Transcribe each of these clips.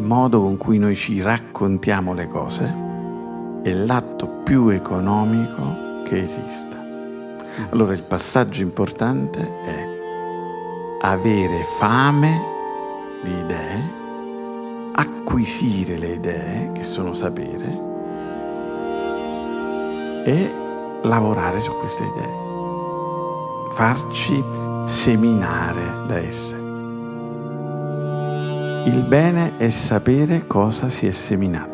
modo con cui noi ci raccontiamo le cose è l'atto più economico che esista. Allora il passaggio importante è avere fame di idee, acquisire le idee, che sono sapere, e lavorare su queste idee, farci seminare da esse. Il bene è sapere cosa si è seminato.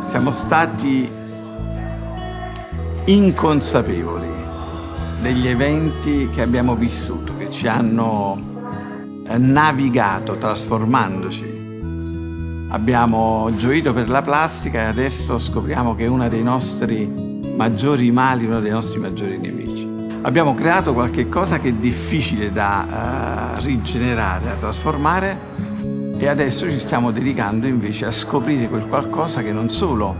Siamo stati inconsapevoli degli eventi che abbiamo vissuto, che ci hanno navigato trasformandoci. Abbiamo gioito per la plastica e adesso scopriamo che è uno dei nostri maggiori mali, uno dei nostri maggiori nemici. Abbiamo creato qualche cosa che è difficile da rigenerare, da trasformare, e adesso ci stiamo dedicando invece a scoprire quel qualcosa che non solo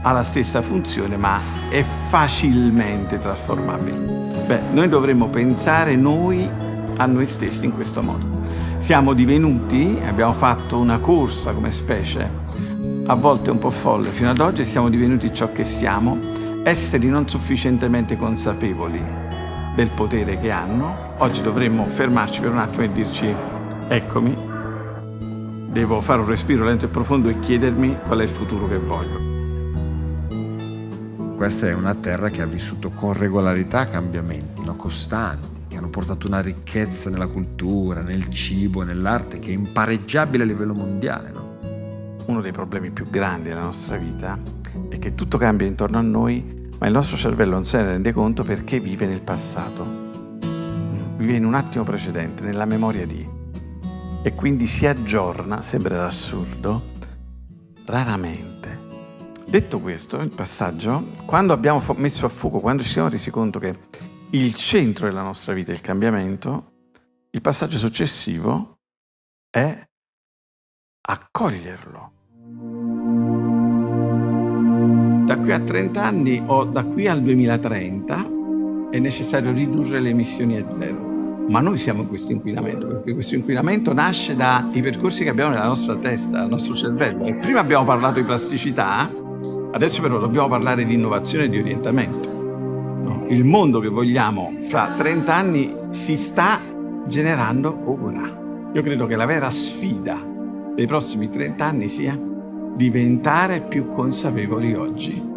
ha la stessa funzione, ma è facilmente trasformabile. Noi dovremmo pensare a noi stessi in questo modo. Siamo divenuti, abbiamo fatto una corsa come specie, a volte un po' folle fino ad oggi, siamo divenuti ciò che siamo, esseri non sufficientemente consapevoli del potere che hanno. Oggi dovremmo fermarci per un attimo e dirci: eccomi, devo fare un respiro lento e profondo e chiedermi qual è il futuro che voglio. Questa è una terra che ha vissuto con regolarità cambiamenti, costanti, che hanno portato una ricchezza nella cultura, nel cibo, nell'arte che è impareggiabile a livello mondiale. Uno dei problemi più grandi della nostra vita è che tutto cambia intorno a noi, ma il nostro cervello non se ne rende conto perché vive nel passato. Vive in un attimo precedente, nella memoria di... e quindi si aggiorna, sembrerà assurdo, raramente. Detto questo, il passaggio, quando abbiamo messo a fuoco, quando ci siamo resi conto che il centro della nostra vita è il cambiamento, il passaggio successivo è accoglierlo. Da qui a 30 anni o da qui al 2030 è necessario ridurre le emissioni a zero. Ma noi siamo in questo inquinamento, perché questo inquinamento nasce dai percorsi che abbiamo nella nostra testa, nel nostro cervello. E prima abbiamo parlato di plasticità, adesso però dobbiamo parlare di innovazione e di orientamento. Il mondo che vogliamo fra 30 anni si sta generando ora. Io credo che la vera sfida dei prossimi 30 anni sia diventare più consapevoli oggi.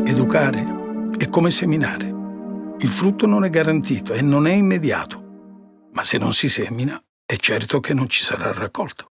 Educare è come seminare. Il frutto non è garantito e non è immediato, ma se non si semina è certo che non ci sarà raccolto.